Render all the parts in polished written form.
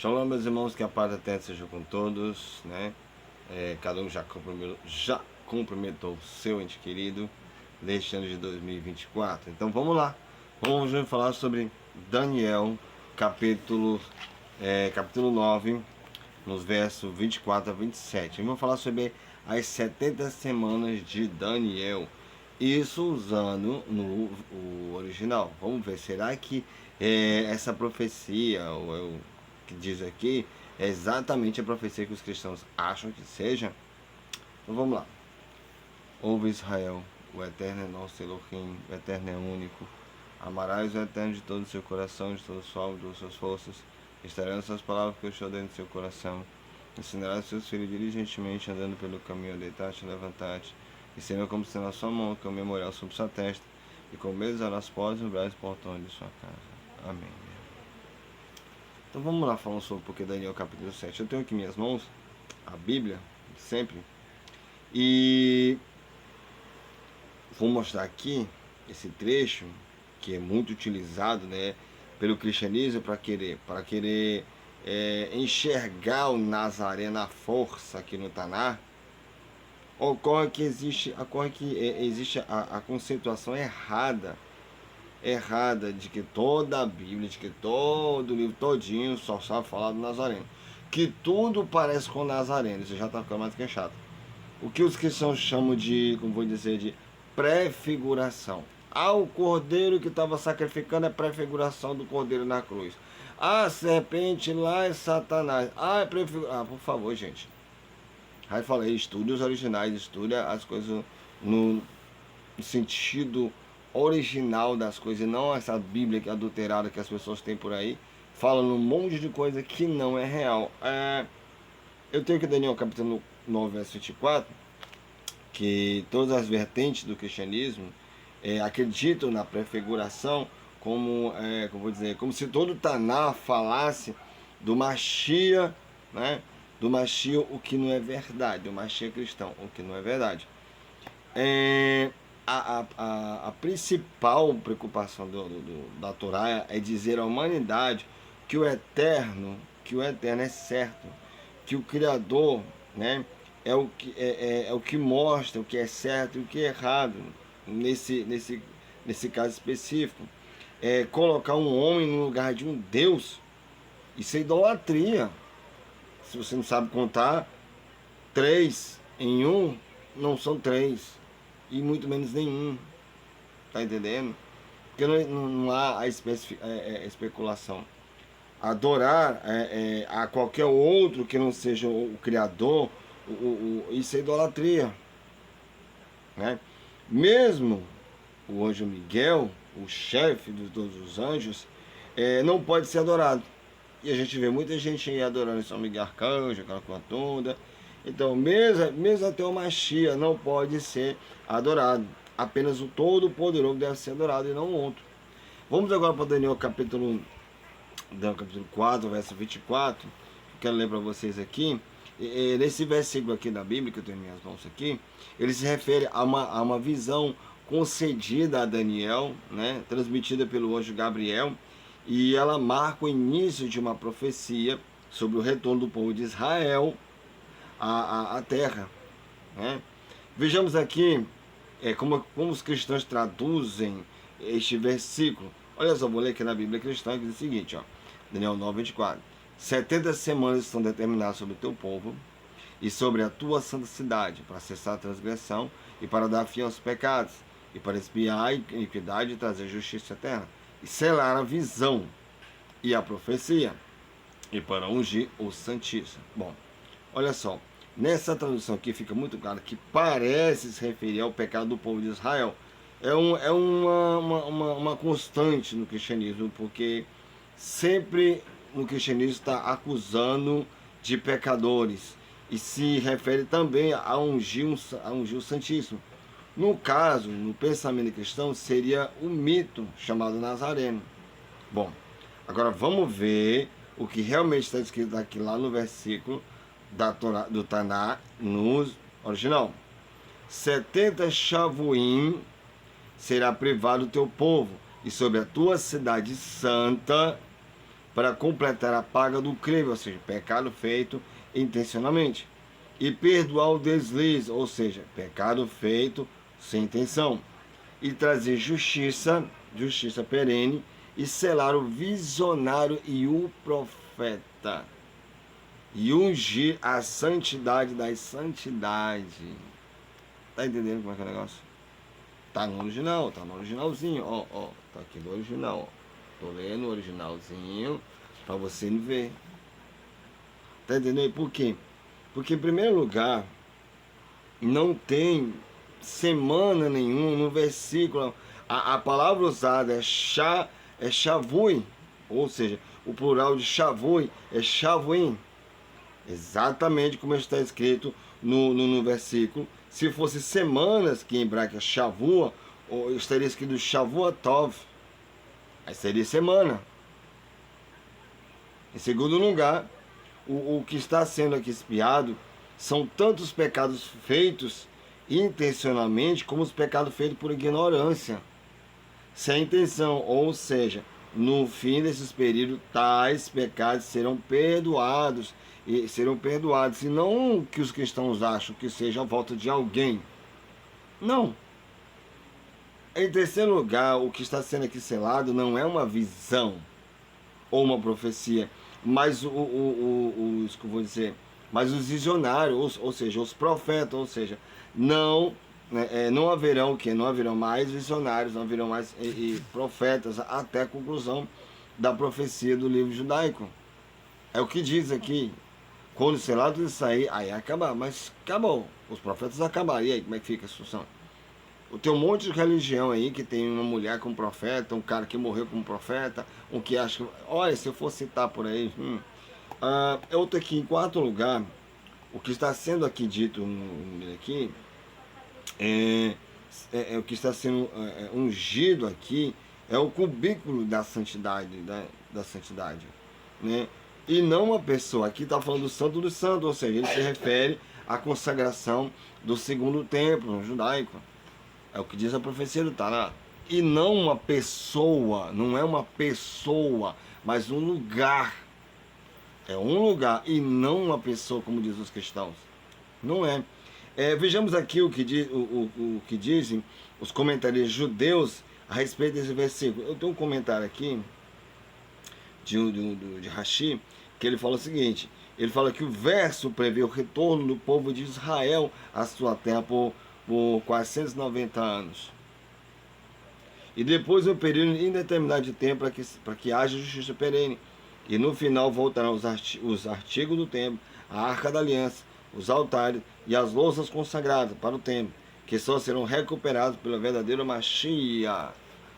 Shalom, meus irmãos, que a paz da terra seja com todos, né? Cada um já cumprimentou o seu ente querido neste ano de 2024. Então vamos lá, vamos falar sobre Daniel, capítulo 9, nos versos 24 a 27. Vamos falar sobre as 70 semanas de Daniel, isso usando o original. Vamos ver, será que essa profecia, que diz aqui, é exatamente a profecia que os cristãos acham que seja? Então vamos lá. Ouve Israel, o Eterno é nosso Elohim, o Eterno é único. Amarás o Eterno de todo o seu coração, de toda a sua alma, de todas as suas forças. Estarão essas palavras que eu estou dentro do seu coração. Ensinarás seus filhos diligentemente, andando pelo caminho, a deitar-te e levantar-te. E serão como se na sua mão, que é o memorial sobre sua testa, e com medo as portas e os braços portões de sua casa. Amém. Então vamos lá falar sobre porque Daniel capítulo 7. Eu tenho aqui em minhas mãos a Bíblia, sempre, e vou mostrar aqui esse trecho que é muito utilizado, né, pelo cristianismo para querer enxergar o Nazareno na força aqui no Taná. Ocorre que existe a conceituação errada de que toda a Bíblia, de que todo o livro todinho só sabe falar do Nazareno, que tudo parece com o Nazareno. Isso já está ficando mais que chato. O que os cristãos chamam de, como vou dizer, de prefiguração. O cordeiro que estava sacrificando é prefiguração do cordeiro na cruz. A serpente lá é Satanás. É prefiguração. Por favor, gente. Aí falei, estude os originais, estude as coisas no sentido original das coisas, e não essa Bíblia adulterada que as pessoas têm por aí, falando um monte de coisa que não é real. Eu tenho que Daniel capítulo 9, verso 24, que todas as vertentes do cristianismo acreditam na prefiguração, como vou dizer, como se todo o Taná falasse do Mashiach, né? Do Mashiach, o que não é verdade, do Mashiach cristão, o que não é verdade. A principal preocupação da Torá é dizer à humanidade que o Eterno é certo, que o Criador, né, é o que mostra o que é certo e o que é errado nesse caso específico. Colocar um homem no lugar de um Deus, isso é idolatria. Se você não sabe contar, 3 em 1 não são 3, e muito menos nenhum. Tá entendendo? Porque não há a especulação. Adorar a qualquer outro que não seja o Criador, isso é idolatria, né? Mesmo o anjo Miguel, o chefe de todos os anjos, não pode ser adorado. E a gente vê muita gente aí adorando São Miguel Arcanjo, aquela coisa toda. Então, mesmo até o Mashiach não pode ser adorado. Apenas o Todo-Poderoso deve ser adorado e não o outro. Vamos agora para Daniel capítulo 4, verso 24. Quero ler para vocês aqui. Nesse versículo aqui da Bíblia, que eu tenho em minhas mãos aqui, ele se refere a uma visão concedida a Daniel, né, transmitida pelo anjo Gabriel, e ela marca o início de uma profecia sobre o retorno do povo de Israel à terra, né? Vejamos aqui como os cristãos traduzem este versículo. Olha só, vou ler aqui na Bíblia cristã, que diz o seguinte, ó, Daniel 9, 24. 70 semanas estão determinadas sobre o teu povo e sobre a tua santa cidade, para cessar a transgressão e para dar fim aos pecados, e para expiar a iniquidade e trazer justiça à terra, e selar a visão e a profecia, e para ungir o Santíssimo. Bom, olha só, nessa tradução aqui fica muito claro que parece se referir ao pecado do povo de Israel. É uma constante no cristianismo, porque sempre no cristianismo está acusando de pecadores, e se refere também a ungir o Santíssimo. No caso, no pensamento cristão, seria o mito chamado Nazareno. Bom, agora vamos ver o que realmente está escrito aqui lá no versículo do Taná, no original. 70 Shavuim será privado o teu povo, e sobre a tua cidade santa para completar a paga do crime, ou seja, pecado feito intencionalmente. E perdoar o deslize, ou seja, pecado feito sem intenção. E trazer justiça perene, e selar o visionário e o profeta. E ungir a santidade das santidades. Tá entendendo como é que é o negócio? Tá no original, tá no originalzinho, ó, tá aqui no original, ó. Tô lendo o originalzinho pra você ver. Tá entendendo? Por quê? Porque, em primeiro lugar, não tem semana nenhuma no versículo. A palavra usada é shavui, ou seja, o plural de shavui é shavuim. Exatamente como está escrito no versículo. Se fosse semanas, que em hebraico é shavua, ou estaria escrito shavuatov, aí seria semana. Em segundo lugar, o que está sendo aqui espiado são tanto os pecados feitos intencionalmente como os pecados feitos por ignorância, sem intenção, ou seja, no fim desses períodos, tais pecados serão perdoados, e não que os cristãos acham que seja a volta de alguém. Não. Em terceiro lugar, o que está sendo aqui selado não é uma visão ou uma profecia, mas isso que eu vou dizer, mas os visionários, ou seja, os profetas, ou seja, não, né, não haverão não haverão mais visionários, não haverão mais profetas até a conclusão da profecia do livro judaico. É o que diz aqui. Quando o selado sair, aí acabar, mas acabou. Os profetas acabaram. E aí, como é que fica a situação? Tem um monte de religião aí que tem uma mulher como profeta, um cara que morreu como profeta, um que acha que... Olha, se eu for citar por aí... outro aqui, em quarto lugar, o que está sendo aqui dito aqui, o que está sendo ungido aqui, é o cubículo da santidade, da santidade, né? E não uma pessoa. Aqui está falando do santo dos santos, ou seja, ele se refere à consagração do segundo templo judaico. É o que diz a profecia do Taná. E não uma pessoa, não é uma pessoa, mas um lugar. É um lugar e não uma pessoa, como diz os cristãos. Não é. Vejamos aqui o que dizem os comentaristas judeus a respeito desse versículo. Eu tenho um comentário aqui de Rashi, que ele fala o seguinte: ele fala que o verso prevê o retorno do povo de Israel à sua terra por 490 anos. E depois um período indeterminado de tempo para que haja justiça perene. E no final voltarão os artigos do templo, a arca da aliança, os altares e as louças consagradas para o templo, que só serão recuperados pelo verdadeiro Mashiach.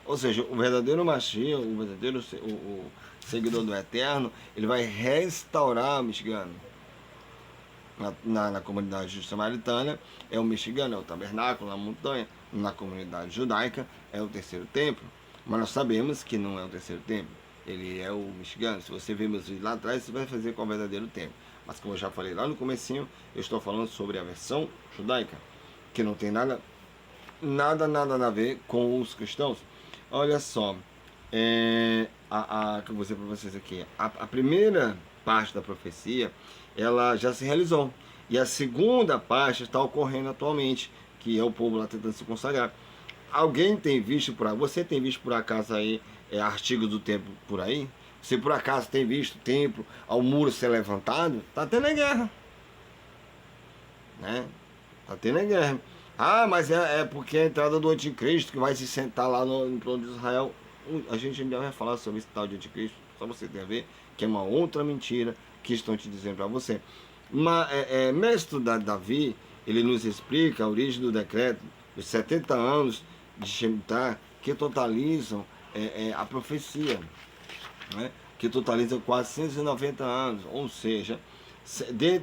Ou seja, o verdadeiro Mashiach, o verdadeiro o seguidor do Eterno, ele vai restaurar o Mexicano. Na comunidade samaritana é o Mexicano, é o tabernáculo, na montanha. Na comunidade judaica é o terceiro templo. Mas nós sabemos que não é o terceiro templo. Ele é o Mexicano. Se você ver meus vídeos lá atrás, você vai fazer qual é o verdadeiro templo. Mas como eu já falei lá no comecinho, eu estou falando sobre a versão judaica, que não tem nada a ver com os cristãos. Olha só, que eu vou dizer para vocês aqui. A primeira parte da profecia, ela já se realizou. E a segunda parte está ocorrendo atualmente, que é o povo lá tentando se consagrar. Alguém tem visto por aí? Você tem visto por acaso aí artigos do templo por aí? Você por acaso tem visto o templo, ao muro ser levantado? Está tendo a guerra. Né? Está tendo a guerra. Ah, mas é porque é a entrada do anticristo que vai se sentar lá no trono de Israel. A gente ainda vai falar sobre esse tal de anticristo, só você tem a ver, que é uma outra mentira que estão te dizendo para você. Mas mestre Davi, ele nos explica a origem do decreto dos 70 anos de Shemitah, que totalizam a profecia, né? Que totalizam 490 anos, ou seja,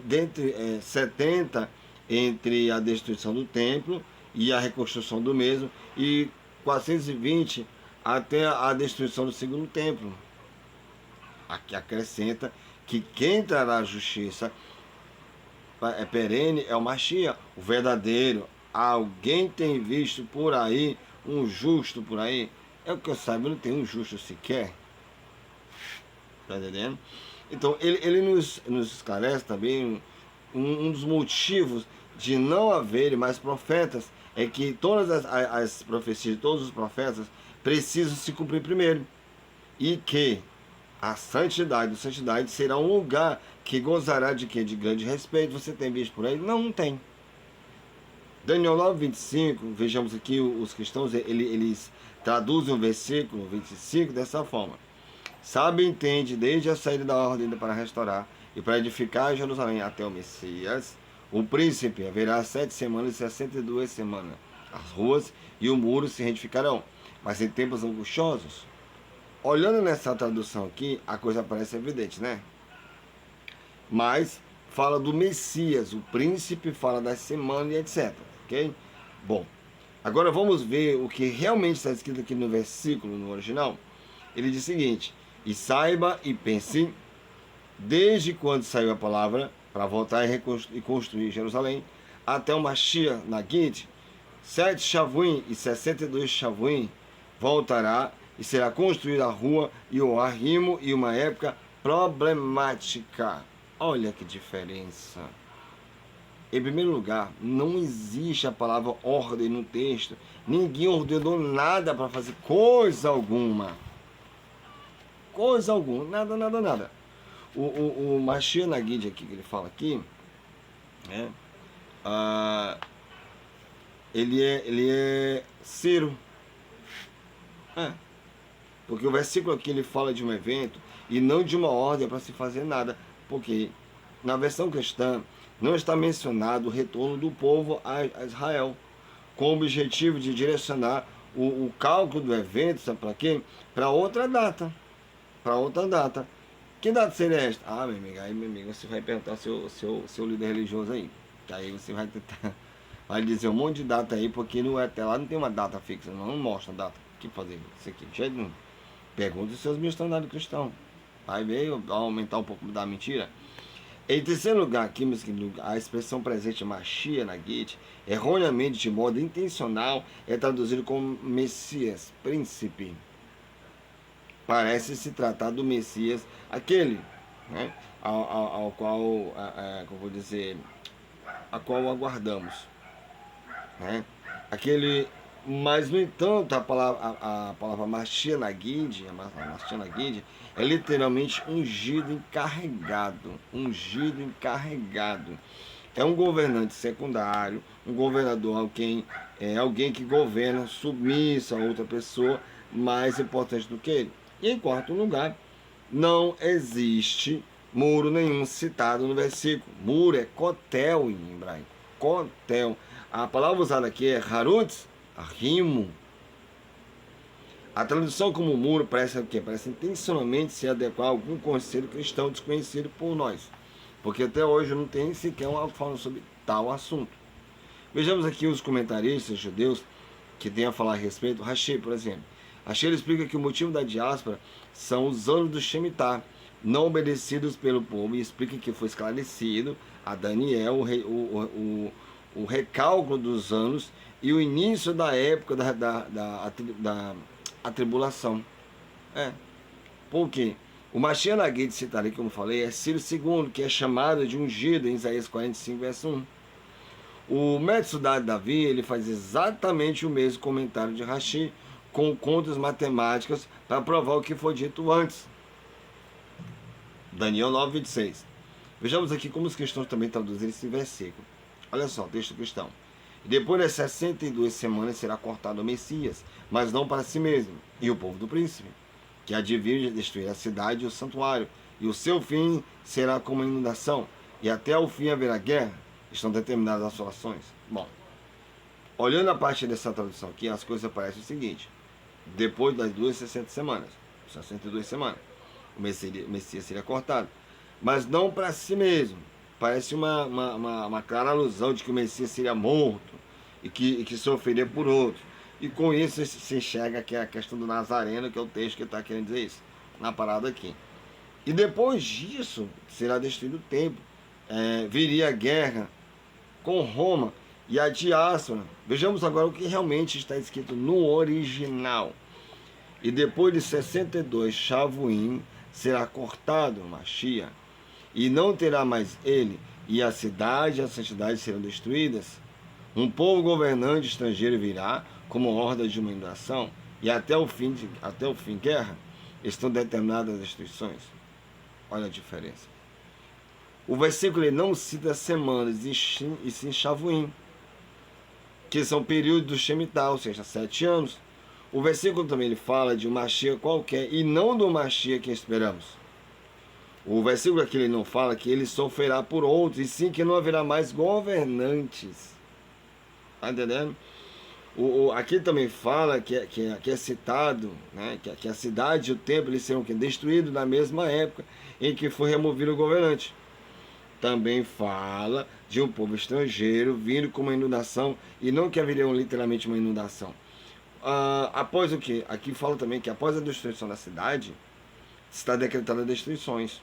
dentre 70 entre a destruição do templo e a reconstrução do mesmo, e 420 até a destruição do segundo templo. Aqui acrescenta que quem trará a justiça perene é o Mashiach, o verdadeiro. Alguém tem visto por aí um justo por aí? É o que eu saiba, não tem um justo sequer. Tá entendendo? Então, ele nos esclarece também um dos motivos de não haver mais profetas, é que todas as profecias de todos os profetas precisam se cumprir primeiro. E que a santidade será um lugar que gozará de quê? De grande respeito. Você tem visto por aí? Não, não tem. Daniel 9:25, vejamos aqui os cristãos, eles traduzem o versículo 25 dessa forma. Sabe e entende, desde a saída da ordem para restaurar e para edificar Jerusalém até o Messias, o príncipe, haverá 7 semanas e 62 semanas. As ruas e o muro se reedificarão, mas em tempos angustiosos. Olhando nessa tradução aqui, a coisa parece evidente, né? Mas fala do Messias, o príncipe, fala das semanas e etc. Ok? Bom, agora vamos ver o que realmente está escrito aqui no versículo, no original. Ele diz o seguinte: e saiba e pense, desde quando saiu a palavra para voltar e construir Jerusalém, até o Mashiach na Guide, 7 Shavuim e 62 Shavuim voltará e será construída a rua e o arrimo e uma época problemática. Olha que diferença. Em primeiro lugar, não existe a palavra ordem no texto. Ninguém ordenou nada para fazer coisa alguma. Coisa alguma. Nada, nada, nada. O Mashiach Nagid aqui, que ele fala aqui, né? Ele é Ciro. Porque o versículo aqui ele fala de um evento e não de uma ordem para se fazer nada. Porque na versão cristã não está mencionado o retorno do povo a Israel, com o objetivo de direcionar o cálculo do evento, sabe para quê? Para outra data. Para outra data. Que data seria esta? Ah, meu amigo, aí, meu amigo, você vai perguntar seu líder religioso aí. Que aí você vai tentar, vai dizer um monte de data aí, porque não é, até lá não tem uma data fixa, não mostra a data. O que fazer? Isso aqui, de jeito nenhum. Pergunta os seus missionários cristãos. Vai ver, vai aumentar um pouco da mentira. Em terceiro lugar, aqui, a expressão presente Mashiach na Guide, erroneamente, de modo intencional, é traduzido como Messias, príncipe. Parece se tratar do Messias, aquele, né, ao qual, como vou dizer, a qual aguardamos, né? Aquele, mas no entanto a palavra Mashiach Nagid, é literalmente ungido, encarregado, É um governante secundário, um governador, alguém que governa submisso a outra pessoa, mais importante do que ele. E em quarto lugar, não existe muro nenhum citado no versículo. Muro é kotel em hebraico. Kotel. A palavra usada aqui é harutz, arrimo. A tradução como muro parece o quê? Parece intencionalmente se adequar a algum conceito cristão desconhecido por nós. Porque até hoje não tem sequer uma fala sobre tal assunto. Vejamos aqui os comentaristas judeus que têm a falar a respeito. Rashi, por exemplo. Rashi explica que o motivo da diáspora são os anos do Shemitah, não obedecidos pelo povo, e explica que foi esclarecido a Daniel o recálculo dos anos e o início da época da tribulação. Por quê? O Mashiach Nagid citado aqui, como eu falei, é Ciro II, que é chamado de ungido em Isaías 45, verso 1. O Metsudá Davi, ele faz exatamente o mesmo comentário de Rashi, com contas matemáticas para provar o que foi dito antes. Daniel 9:26. Vejamos aqui como os cristãos também traduziram esse versículo. Olha só, texto cristão. Depois das 62 semanas será cortado o Messias, mas não para si mesmo, e o povo do príncipe, que há de vir destruir a cidade e o santuário, e o seu fim será como a inundação, e até o fim haverá guerra. Estão determinadas as soluções. Bom, olhando a parte dessa tradução aqui, as coisas parecem o seguinte: depois das 62 semanas, o Messias seria cortado, mas não para si mesmo. Parece uma clara alusão de que o Messias seria morto e que sofreria por outro. E com isso se enxerga que é a questão do Nazareno, que é o texto que está querendo dizer isso, na parada aqui. E depois disso, será destruído o templo. Viria a guerra com Roma e a diáspora. Vejamos agora o que realmente está escrito no original. E depois de 62 Shavuim, será cortado, Mashiach, e não terá mais ele, e a cidade e a santidade serão destruídas. Um povo governante estrangeiro virá como horda de uma inundação, e até o fim guerra, estão determinadas as destruições. Olha a diferença. O versículo ele não cita semanas e sim Shavuim, que são períodos do Shemitah, ou seja, 7 anos. O versículo também ele fala de um Mashiach qualquer e não do Mashiach que esperamos. O versículo aqui ele não fala que ele sofrerá por outros, e sim que não haverá mais governantes. Está entendendo? Aqui também fala que é citado, né, que a cidade e o templo eles serão destruídos na mesma época em que foi removido o governante. Também fala de um povo estrangeiro vindo com uma inundação, e não que haveria literalmente uma inundação. Após o que? Aqui fala também que após a destruição da cidade, está decretada destruições.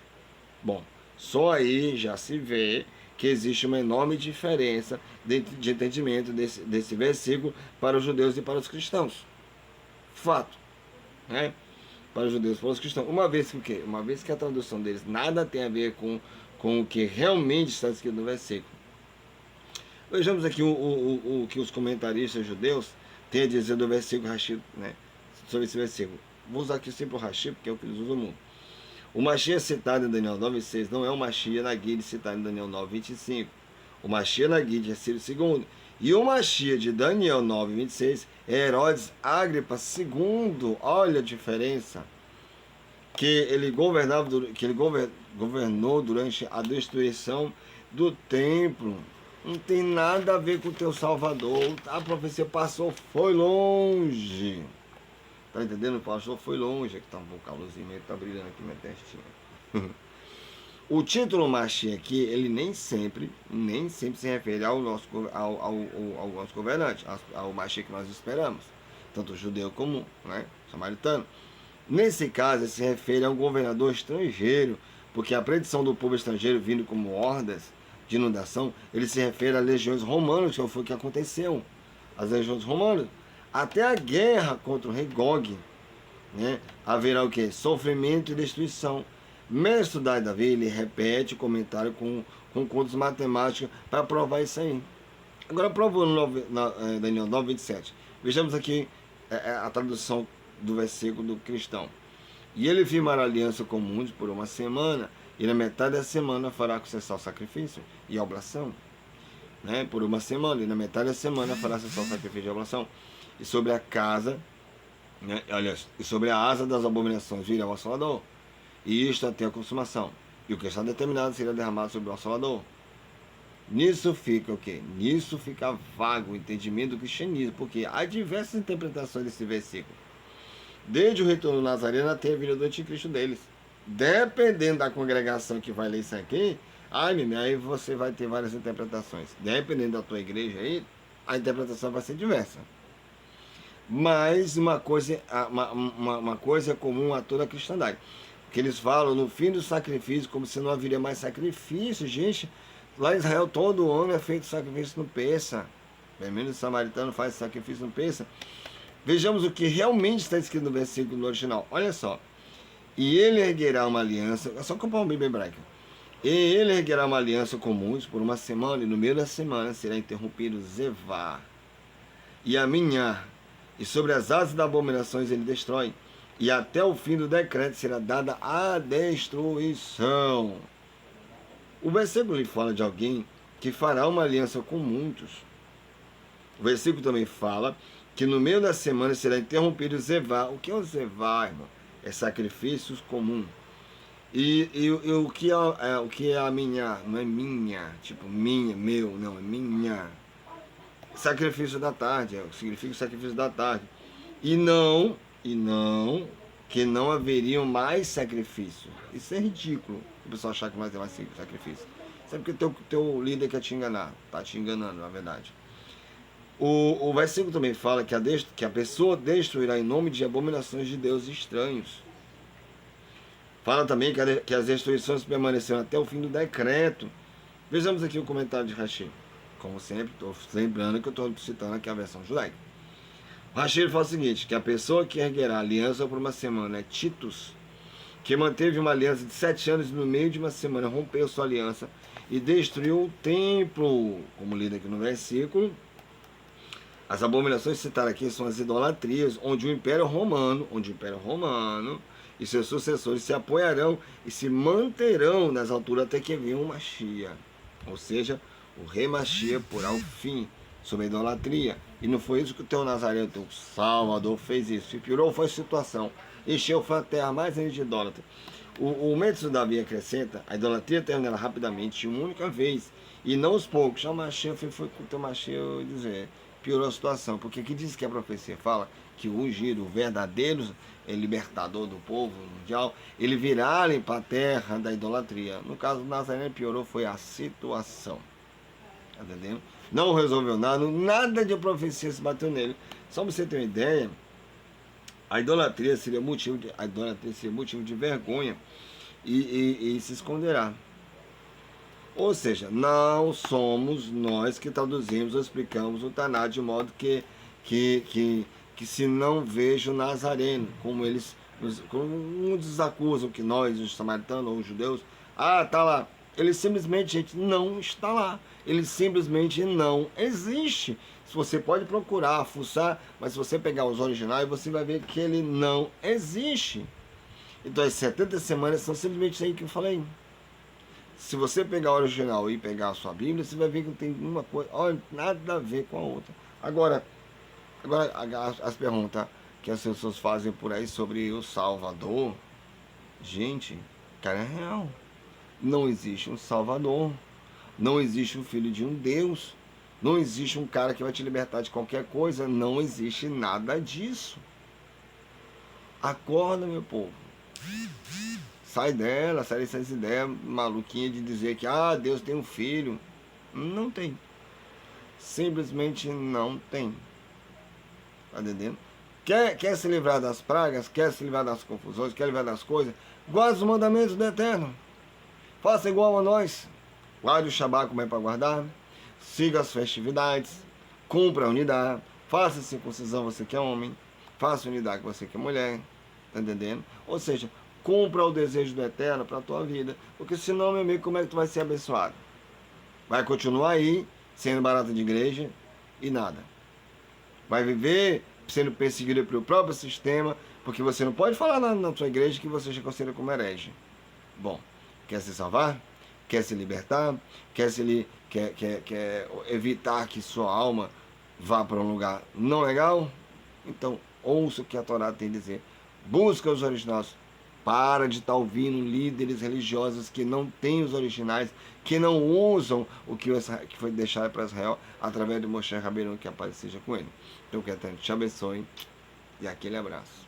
Bom, só aí já se vê que existe uma enorme diferença de entendimento desse versículo para os judeus e para os cristãos. Fato, né? Para os judeus e para os cristãos. Uma vez que a tradução deles nada tem a ver com o que realmente está escrito no versículo. Vejamos aqui o que os comentaristas judeus têm a dizer do versículo Rashi, né, sobre esse versículo. Vou usar aqui sempre o Rashi, porque é o que eles usam muito. O Mashiach citado em Daniel 9,6 não é o Mashiach Nagid citado em Daniel 9,25. O Mashiach Nagid é Ciro II. E o Mashiach de Daniel 9,26 é Herodes Agripa II. Olha a diferença. Que ele governou durante a destruição do templo. Não tem nada a ver com o teu Salvador. A profecia passou, foi longe. Tá entendendo? Passou, foi longe. Aqui tá um pouco calorzinho, tá brilhando aqui minha testinha. O título Mashiach aqui, ele nem sempre se refere ao nosso governante, ao Mashiach que nós esperamos. Tanto o judeu como, né, o samaritano. Nesse caso, ele se refere a um governador estrangeiro, porque a predição do povo estrangeiro vindo como hordas de inundação, ele se refere a legiões romanas, que foi o que aconteceu. As legiões romanas. Até a guerra contra o rei Gog, né, haverá o quê? Sofrimento e destruição. Mestre Davi, ele repete o comentário com contos matemáticos para provar isso aí. Agora, provando Daniel 9,27. Vejamos aqui a tradução do versículo do cristão. E ele firmará aliança com muitos por uma semana, e na metade da semana fará cessar o sacrifício e a oblação. Né? Por uma semana, e na metade da semana fará cessar o sacrifício e a oblação. E sobre a casa, né? Aliás, e sobre a asa das abominações virá o assolador. E isto até a consumação. E o que está determinado será derramado sobre o assolador. Nisso fica o quê? Nisso fica vago o entendimento do cristianismo, porque há diversas interpretações desse versículo. Desde o retorno nazareno até a vinda do anticristo deles. Dependendo da congregação que vai ler isso aqui, aí você vai ter várias interpretações. Dependendo da tua igreja aí, a interpretação vai ser diversa. Mas uma coisa é comum a toda a cristandade. Que eles falam no fim do sacrifício, como se não haveria mais sacrifício. Gente, lá em Israel todo ano é feito sacrifício no Pêssar. Pelo menos o samaritano faz sacrifício no Pêssar. Vejamos o que realmente está escrito no versículo no original. Olha só. E ele erguerá uma aliança. É só comprar uma Bíblia hebraica. E ele erguerá uma aliança com muitos por uma semana, e no meio da semana será interrompido Zevá e Aminhá. E sobre as asas das abominações ele destrói. E até o fim do decreto será dada a destruição. O versículo lhe fala de alguém que fará uma aliança com muitos. O versículo também fala que no meio da semana será interrompido o Zevá. O que é o Zevá, irmão? É sacrifícios comuns. E o que é a minha? Não é minha, tipo minha, meu, não, é minha. Sacrifício da tarde, significa sacrifício da tarde. E não, que não haveriam mais sacrifício. Isso é ridículo, o pessoal achar que mais tem mais sacrifício. Isso é porque teu líder quer te enganar, tá te enganando, na verdade. O versículo também fala que a pessoa destruirá em nome de abominações de deuses estranhos. Fala também que as destruições permanecerão até o fim do decreto. Vejamos aqui o comentário de Rashi. Como sempre, estou lembrando que eu estou citando aqui a versão judaica. O Rashi fala o seguinte, que a pessoa que erguerá aliança por uma semana é Titus, que manteve uma aliança de 7 anos e no meio de uma semana rompeu sua aliança e destruiu o templo, como lida aqui no versículo. As abominações citadas aqui são as idolatrias, onde o Império Romano e seus sucessores se apoiarão e se manterão nas alturas até que venha o Mashiach. Ou seja, o rei Mashiach porá o fim sobre a idolatria. E não foi isso que o teu Nazareno, o teu Salvador, fez isso. Se piorou foi a situação. Encheu foi a terra mais ainda de idólatra. O Médico Davi acrescenta, a idolatria termina rapidamente, uma única vez, e não os poucos. O Mashiach foi com o teu Mashiach dizer, piorou a situação, porque aqui diz que a profecia fala que o ungido, o verdadeiro libertador do povo mundial, ele virá limpar a terra da idolatria. No caso do Nazareno, piorou foi a situação. Tá entendendo? Não resolveu nada, nada de profecia se bateu nele. Só pra você ter uma ideia, a idolatria seria motivo de vergonha e se esconderá. Ou seja, não somos nós que traduzimos ou explicamos o Taná de modo que se não veja o Nazareno, como uns acusam que nós, os samaritanos ou os judeus, tá lá. Ele simplesmente, gente, não está lá. Ele simplesmente não existe. Se você pode procurar, fuçar, mas se você pegar os originais, você vai ver que ele não existe. Então as 70 semanas são simplesmente isso aí que eu falei. Se você pegar o original e pegar a sua Bíblia, você vai ver que não tem uma coisa, olha, nada a ver com a outra. Agora as perguntas que as pessoas fazem por aí sobre o Salvador, gente, cara, é real. Não existe um Salvador, não existe um filho de um Deus, não existe um cara que vai te libertar de qualquer coisa, não existe nada disso. Acorda, meu povo. Sai dessas ideias maluquinhas de dizer que Deus tem um filho. Não tem. Simplesmente não tem. Tá entendendo? Quer se livrar das pragas, quer se livrar das confusões, quer livrar das coisas, guarda os mandamentos do Eterno. Faça igual a nós. Guarde o Shabbat como é para guardar. Siga as festividades. Cumpra a unidade. Faça circuncisão você que é homem. Faça unidade você que é mulher. Tá entendendo? Ou seja, cumpra o desejo do Eterno para a tua vida. Porque senão, meu amigo, como é que tu vai ser abençoado? Vai continuar aí, sendo barata de igreja e nada. Vai viver sendo perseguido pelo próprio sistema, porque você não pode falar na sua igreja que você já considera como herege. Bom, quer se salvar? Quer se libertar? Quer evitar que sua alma vá para um lugar não legal? Então, ouça o que a Torá tem a dizer. Busca os originais. Para de estar ouvindo líderes religiosos que não têm os originais, que não usam o que foi deixado para Israel através do Moshe Rabbeinu, que a paz seja com ele. Então, que a Eterno te abençoe e aquele abraço.